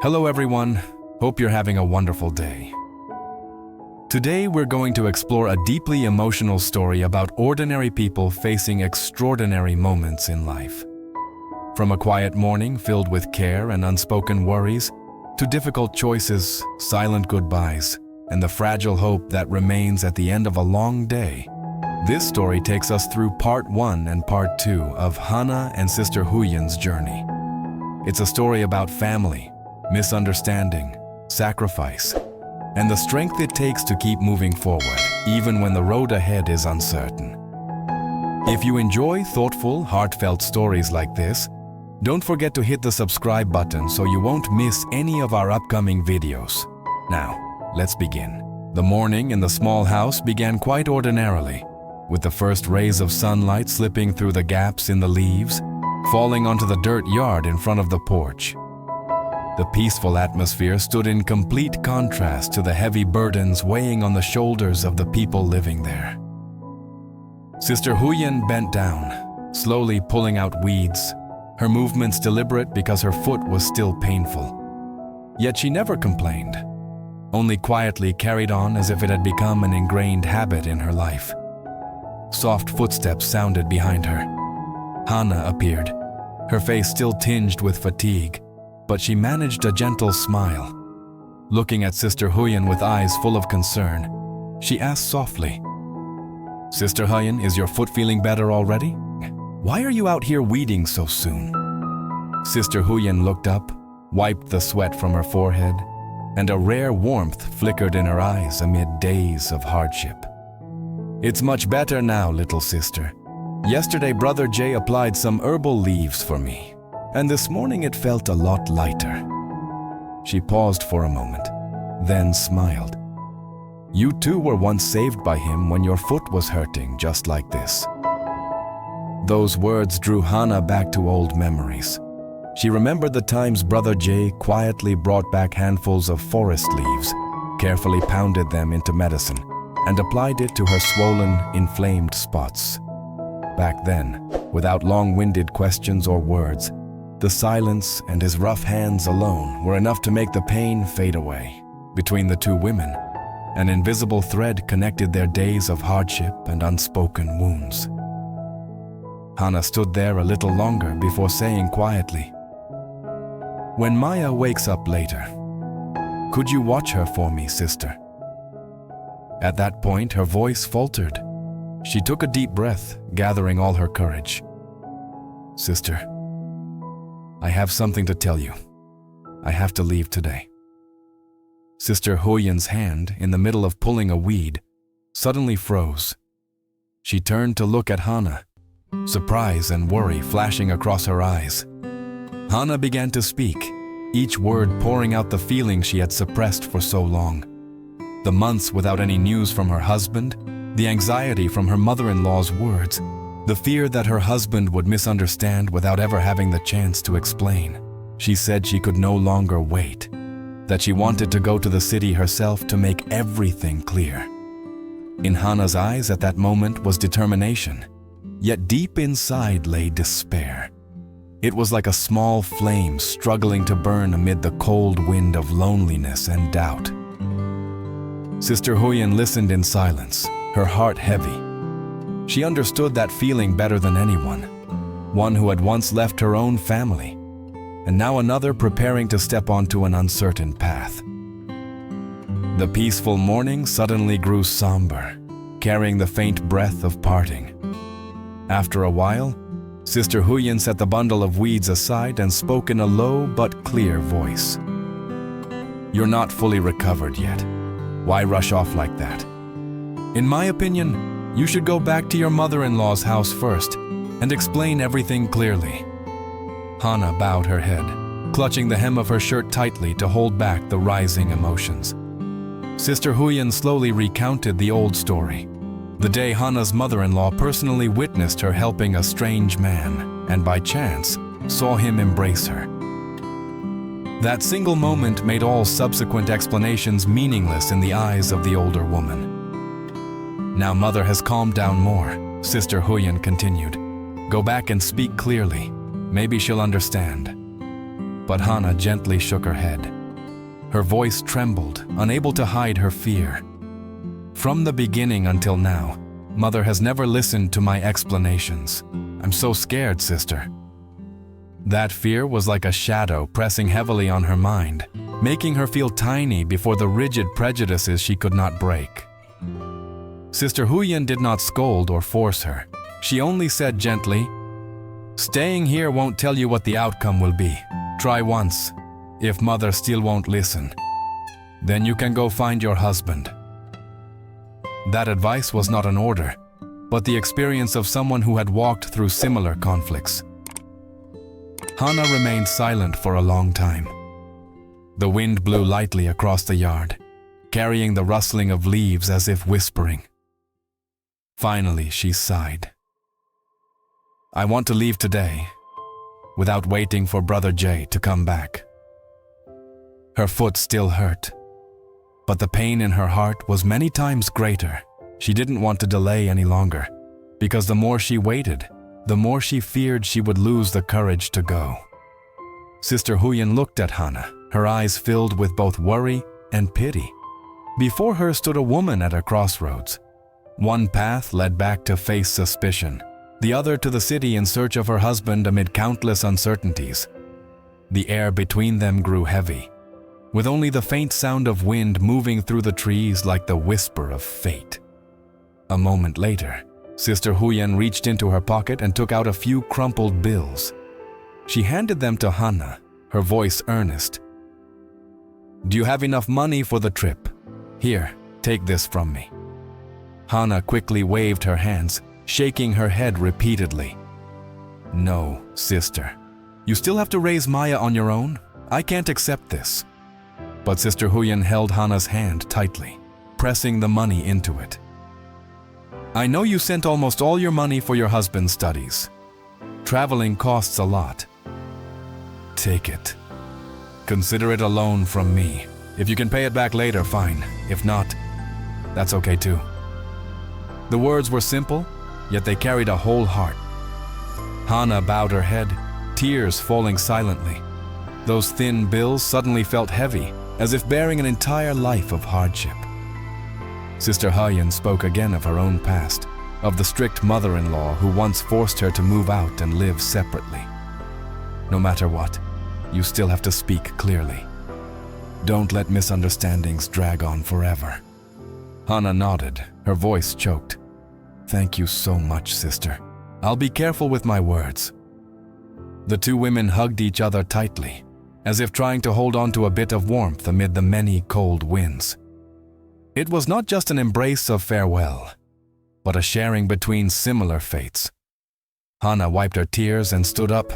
Hello everyone, hope you're having a wonderful day. Today we're going to explore a deeply emotional story about ordinary people facing extraordinary moments in life. From a quiet morning filled with care and unspoken worries, to difficult choices, silent goodbyes, and the fragile hope that remains at the end of a long day. This story takes us through part 1 and part 2 of Hannah and Sister Huyen's journey. It's a story about family, misunderstanding, sacrifice, and the strength it takes to keep moving forward, even when the road ahead is uncertain. If you enjoy thoughtful, heartfelt stories like this, don't forget to hit the subscribe button so you won't miss any of our upcoming videos. Now, let's begin. The morning in the small house began quite ordinarily, with the first rays of sunlight slipping through the gaps in the leaves, falling onto the dirt yard in front of the porch. The peaceful atmosphere stood in complete contrast to the heavy burdens weighing on the shoulders of the people living there. Sister Huyen bent down, slowly pulling out weeds, her movements deliberate because her foot was still painful. Yet she never complained, only quietly carried on as if it had become an ingrained habit in her life. Soft footsteps sounded behind her. Hannah appeared, her face still tinged with fatigue, but she managed a gentle smile. Looking at Sister Huyen with eyes full of concern, she asked softly, "Sister Huyen, is your foot feeling better already? Why are you out here weeding so soon?" Sister Huyen looked up, wiped the sweat from her forehead, and a rare warmth flickered in her eyes amid days of hardship. "It's much better now, little sister. Yesterday, Brother Jay applied some herbal leaves for me, and this morning it felt a lot lighter." She paused for a moment, then smiled. "You too were once saved by him when your foot was hurting just like this." Those words drew Hannah back to old memories. She remembered the times Brother Jay quietly brought back handfuls of forest leaves, carefully pounded them into medicine, and applied it to her swollen, inflamed spots. Back then, without long-winded questions or words, the silence and his rough hands alone were enough to make the pain fade away. Between the two women, an invisible thread connected their days of hardship and unspoken wounds. Hannah stood there a little longer before saying quietly, "When Maya wakes up later, could you watch her for me, sister?" At that point, her voice faltered. She took a deep breath, gathering all her courage. "Sister, I have something to tell you. I have to leave today." Sister Huyen's hand, in the middle of pulling a weed, suddenly froze. She turned to look at Hannah, surprise and worry flashing across her eyes. Hannah began to speak, each word pouring out the feeling she had suppressed for so long. The months without any news from her husband, the anxiety from her mother-in-law's words, the fear that her husband would misunderstand without ever having the chance to explain. She said she could no longer wait, that she wanted to go to the city herself to make everything clear. In Hannah's eyes at that moment was determination, yet deep inside lay despair. It was like a small flame struggling to burn amid the cold wind of loneliness and doubt. Sister Huyen listened in silence, her heart heavy. She understood that feeling better than anyone, one who had once left her own family, and now another preparing to step onto an uncertain path. The peaceful morning suddenly grew somber, carrying the faint breath of parting. After a while, Sister Huyen set the bundle of weeds aside and spoke in a low but clear voice. "You're not fully recovered yet. Why rush off like that? In my opinion, you should go back to your mother-in-law's house first and explain everything clearly." Hannah bowed her head, clutching the hem of her shirt tightly to hold back the rising emotions. Sister Huyen slowly recounted the old story, the day Hannah's mother-in-law personally witnessed her helping a strange man, and by chance, saw him embrace her. That single moment made all subsequent explanations meaningless in the eyes of the older woman. "Now Mother has calmed down more," Sister Huyen continued. "Go back and speak clearly. Maybe she'll understand." But Hannah gently shook her head. Her voice trembled, unable to hide her fear. From the beginning until now, Mother has never listened to my explanations. I'm so scared, sister. That fear was like a shadow pressing heavily on her mind, making her feel tiny before the rigid prejudices she could not break. Sister Huyen did not scold or force her. She only said gently, "Staying here won't tell you what the outcome will be. Try once. If Mother still won't listen, then you can go find your husband." That advice was not an order, but the experience of someone who had walked through similar conflicts. Hannah remained silent for a long time. The wind blew lightly across the yard, carrying the rustling of leaves as if whispering. Finally, she sighed. "I want to leave today, without waiting for Brother Jay to come back." Her foot still hurt, but the pain in her heart was many times greater. She didn't want to delay any longer, because the more she waited, the more she feared she would lose the courage to go. Sister Huyen looked at Hannah, her eyes filled with both worry and pity. Before her stood a woman at a crossroads. One path led back to face suspicion, the other to the city in search of her husband amid countless uncertainties. The air between them grew heavy, with only the faint sound of wind moving through the trees like the whisper of fate. A moment later, Sister Huyen reached into her pocket and took out a few crumpled bills. She handed them to Hannah, her voice earnest. "Do you have enough money for the trip? Here, take this from me." Hannah quickly waved her hands, shaking her head repeatedly. "No, sister. You still have to raise Maya on your own. I can't accept this." But Sister Huyen held Hannah's hand tightly, pressing the money into it. "I know you sent almost all your money for your husband's studies. Traveling costs a lot. Take it. Consider it a loan from me. If you can pay it back later, fine. If not, that's okay too." The words were simple, yet they carried a whole heart. Hannah bowed her head, tears falling silently. Those thin bills suddenly felt heavy, as if bearing an entire life of hardship. Sister Huyen spoke again of her own past, of the strict mother-in-law who once forced her to move out and live separately. "No matter what, you still have to speak clearly. Don't let misunderstandings drag on forever." Hannah nodded, her voice choked. "Thank you so much, sister. I'll be careful with my words." The two women hugged each other tightly, as if trying to hold on to a bit of warmth amid the many cold winds. It was not just an embrace of farewell, but a sharing between similar fates. Hannah wiped her tears and stood up.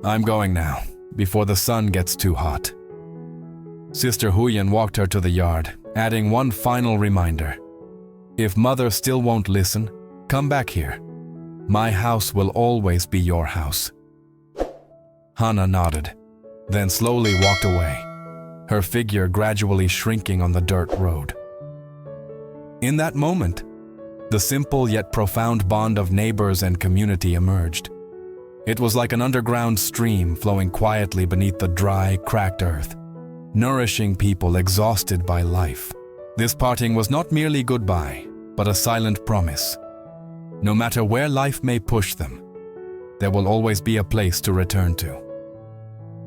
"I'm going now, before the sun gets too hot." Sister Huyen walked her to the yard, adding one final reminder. "If Mother still won't listen, come back here. My house will always be your house." Hannah nodded, then slowly walked away, her figure gradually shrinking on the dirt road. In that moment, the simple yet profound bond of neighbors and community emerged. It was like an underground stream flowing quietly beneath the dry, cracked earth, nourishing people exhausted by life. This parting was not merely goodbye, but a silent promise. No matter where life may push them, there will always be a place to return to.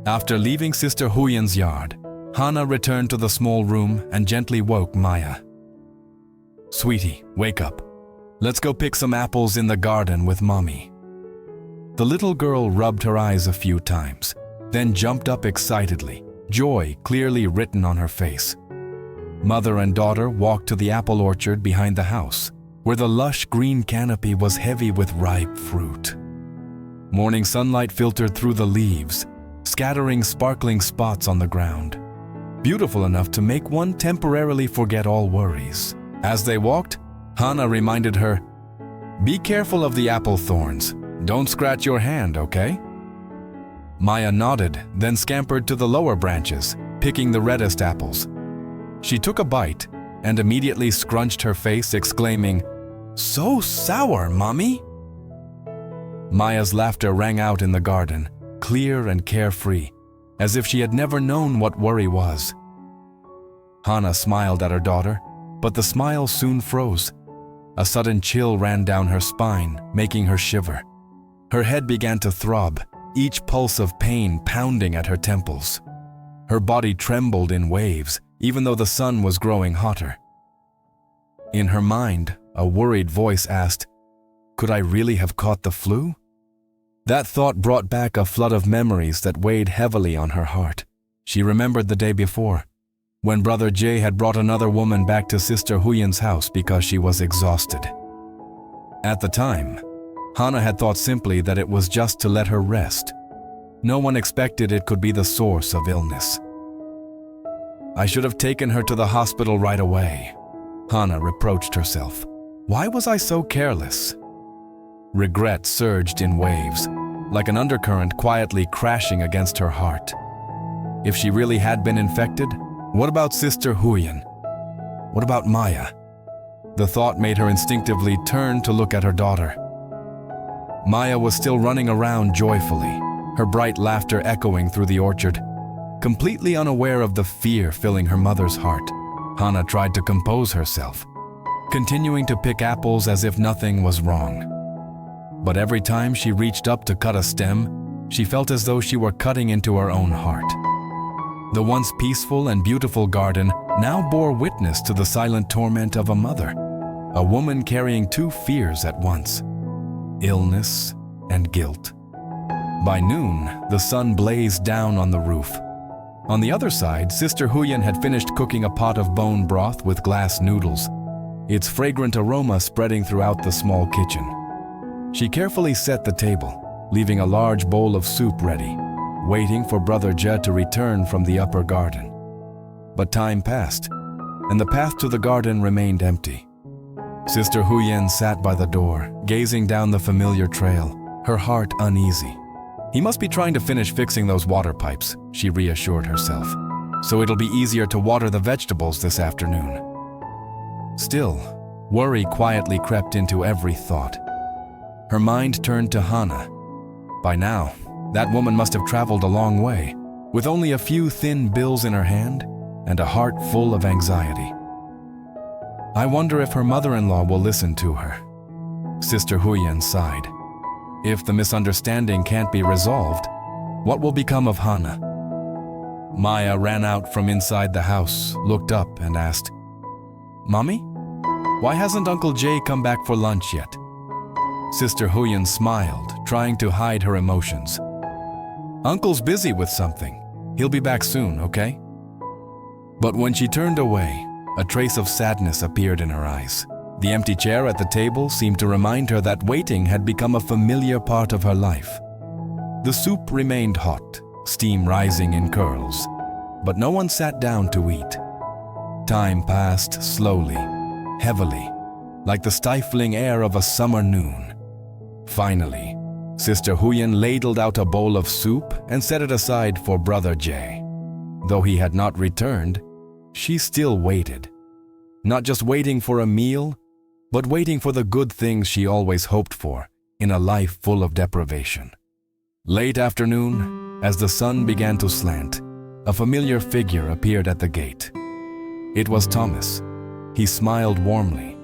After leaving Sister Huyen's yard, Hannah returned to the small room and gently woke Maya. "Sweetie, wake up. Let's go pick some apples in the garden with Mommy." The little girl rubbed her eyes a few times, then jumped up excitedly, joy clearly written on her face. Mother and daughter walked to the apple orchard behind the house, where the lush green canopy was heavy with ripe fruit. Morning sunlight filtered through the leaves, scattering sparkling spots on the ground, beautiful enough to make one temporarily forget all worries. As they walked, Hannah reminded her, "Be careful of the apple thorns. Don't scratch your hand, okay?" Maya nodded, then scampered to the lower branches, picking the reddest apples. She took a bite and immediately scrunched her face, exclaiming, "So sour, Mommy!" Maya's laughter rang out in the garden, clear and carefree, as if she had never known what worry was. Hannah smiled at her daughter, but the smile soon froze. A sudden chill ran down her spine, making her shiver. Her head began to throb, each pulse of pain pounding at her temples. Her body trembled in waves, even though the sun was growing hotter. In her mind, a worried voice asked, "Could I really have caught the flu?" That thought brought back a flood of memories that weighed heavily on her heart. She remembered the day before, when Brother Jay had brought another woman back to Sister Huyen's house because she was exhausted. At the time, Hannah had thought simply that it was just to let her rest. No one expected it could be the source of illness. "I should have taken her to the hospital right away," Hannah reproached herself. "Why was I so careless?" Regret surged in waves, like an undercurrent quietly crashing against her heart. If she really had been infected, what about Sister Huyen? What about Maya? The thought made her instinctively turn to look at her daughter. Maya was still running around joyfully, her bright laughter echoing through the orchard. Completely unaware of the fear filling her mother's heart, Hannah tried to compose herself, continuing to pick apples as if nothing was wrong. But every time she reached up to cut a stem, she felt as though she were cutting into her own heart. The once peaceful and beautiful garden now bore witness to the silent torment of a mother, a woman carrying two fears at once: illness and guilt. By noon, the sun blazed down on the roof. On the other side, Sister Huyen had finished cooking a pot of bone broth with glass noodles, its fragrant aroma spreading throughout the small kitchen. She carefully set the table, leaving a large bowl of soup ready, waiting for Brother Dieu to return from the upper garden. But time passed, and the path to the garden remained empty. Sister Huyen sat by the door, gazing down the familiar trail, her heart uneasy. "He must be trying to finish fixing those water pipes," she reassured herself, "so it'll be easier to water the vegetables this afternoon." Still, worry quietly crept into every thought. Her mind turned to Hannah. By now, that woman must have traveled a long way, with only a few thin bills in her hand and a heart full of anxiety. "I wonder if her mother-in-law will listen to her." Sister Huyen sighed. If the misunderstanding can't be resolved, what will become of Hannah? Maya ran out from inside the house, looked up and asked, "Mommy, why hasn't Uncle Jay come back for lunch yet?" Sister Huyen smiled, trying to hide her emotions. "Uncle's busy with something. He'll be back soon, okay?" But when she turned away, a trace of sadness appeared in her eyes. The empty chair at the table seemed to remind her that waiting had become a familiar part of her life. The soup remained hot, steam rising in curls, but no one sat down to eat. Time passed slowly, heavily, like the stifling air of a summer noon. Finally, Sister Huyen ladled out a bowl of soup and set it aside for Brother Jay. Though he had not returned, she still waited. Not just waiting for a meal, but waiting for the good things she always hoped for in a life full of deprivation. Late afternoon, as the sun began to slant, a familiar figure appeared at the gate. It was Thomas. He smiled warmly.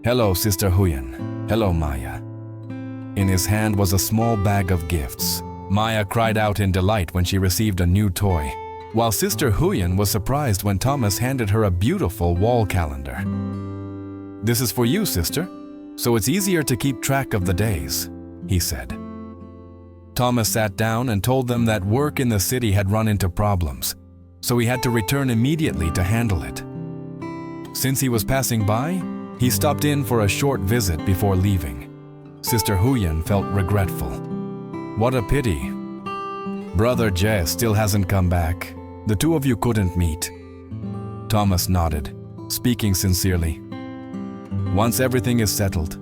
"Hello, Sister Huyen. Hello, Maya." In his hand was a small bag of gifts. Maya cried out in delight when she received a new toy, while Sister Huyen was surprised when Thomas handed her a beautiful wall calendar. "This is for you, sister, so it's easier to keep track of the days," he said. Thomas sat down and told them that work in the city had run into problems, so he had to return immediately to handle it. Since he was passing by, he stopped in for a short visit before leaving. Sister Huyen felt regretful. "What a pity. Brother Jay still hasn't come back. The two of you couldn't meet." Thomas nodded, speaking sincerely. "Once everything is settled,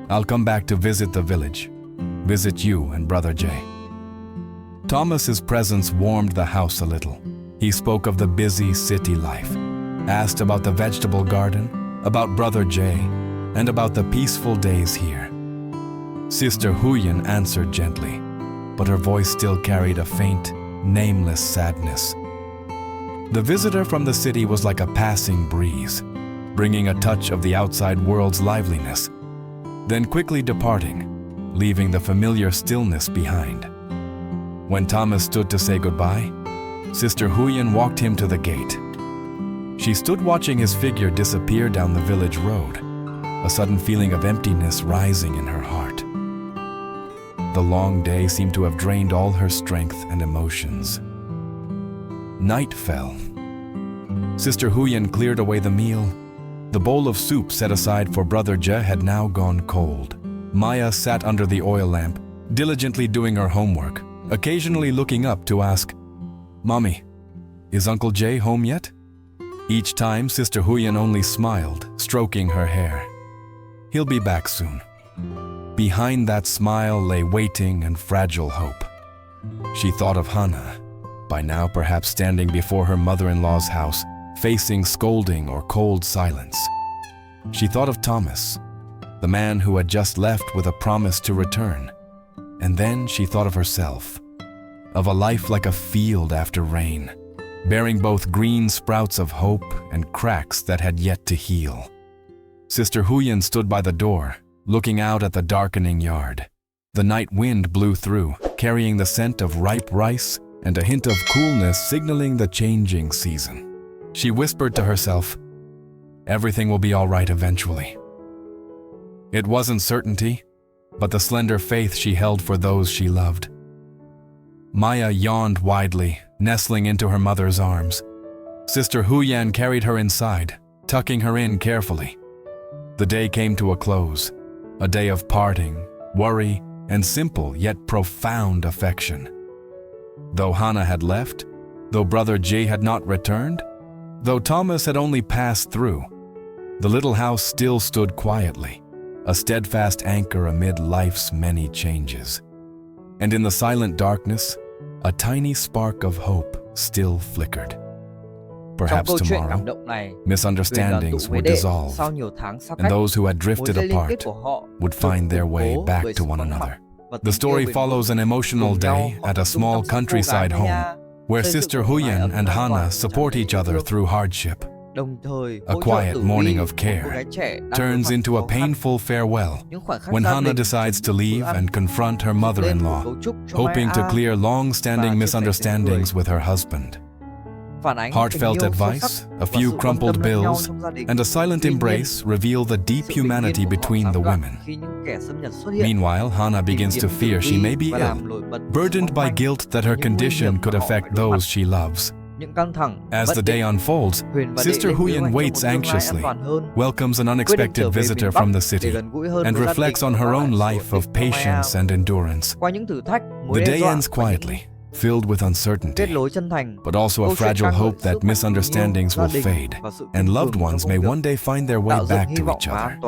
I'll come back to visit the village, visit you and Brother Jay." Thomas's presence warmed the house a little. He spoke of the busy city life, asked about the vegetable garden, about Brother Jay, and about the peaceful days here. Sister Huyen answered gently, but her voice still carried a faint, nameless sadness. The visitor from the city was like a passing breeze, bringing a touch of the outside world's liveliness, then quickly departing, leaving the familiar stillness behind. When Thomas stood to say goodbye, Sister Huyen walked him to the gate. She stood watching his figure disappear down the village road, a sudden feeling of emptiness rising in her heart. The long day seemed to have drained all her strength and emotions. Night fell. Sister Huyen cleared away the meal. The bowl of soup set aside for Brother Dieu had now gone cold. Maya sat under the oil lamp, diligently doing her homework, occasionally looking up to ask, "Mommy, is Uncle Jay home yet?" Each time, Sister Huyen only smiled, stroking her hair. "He'll be back soon." Behind that smile lay waiting and fragile hope. She thought of Hannah, by now perhaps standing before her mother-in-law's house, facing scolding or cold silence. She thought of Thomas, the man who had just left with a promise to return. And then she thought of herself, of a life like a field after rain, bearing both green sprouts of hope and cracks that had yet to heal. Sister Huyen stood by the door, looking out at the darkening yard. The night wind blew through, carrying the scent of ripe rice and a hint of coolness signaling the changing season. She whispered to herself, "Everything will be all right eventually." It wasn't certainty, but the slender faith she held for those she loved. Maya yawned widely, nestling into her mother's arms. Sister Huyen carried her inside, tucking her in carefully. The day came to a close, a day of parting, worry, and simple yet profound affection. Though Hannah had left, though Brother Dieu had not returned, though Thomas had only passed through, the little house still stood quietly, a steadfast anchor amid life's many changes. And in the silent darkness, a tiny spark of hope still flickered. Perhaps tomorrow, misunderstandings would dissolve, and those who had drifted apart would find their way back to one another. The story follows an emotional day at a small countryside home, where Sister Huyen and Hannah support each other through hardship. A quiet morning of care turns into a painful farewell when Hannah decides to leave and confront her mother-in-law, hoping to clear long-standing misunderstandings with her husband. Heartfelt advice, a few crumpled bills, and a silent embrace reveal the deep humanity between the women. Meanwhile, Hannah begins to fear she may be ill, burdened by guilt that her condition could affect those she loves. As the day unfolds, Sister Huyen waits anxiously, welcomes an unexpected visitor from the city, and reflects on her own life of patience and endurance. The day ends quietly, filled with uncertainty, but also a fragile hope that misunderstandings will fade, and loved ones may one day find their way back to each other.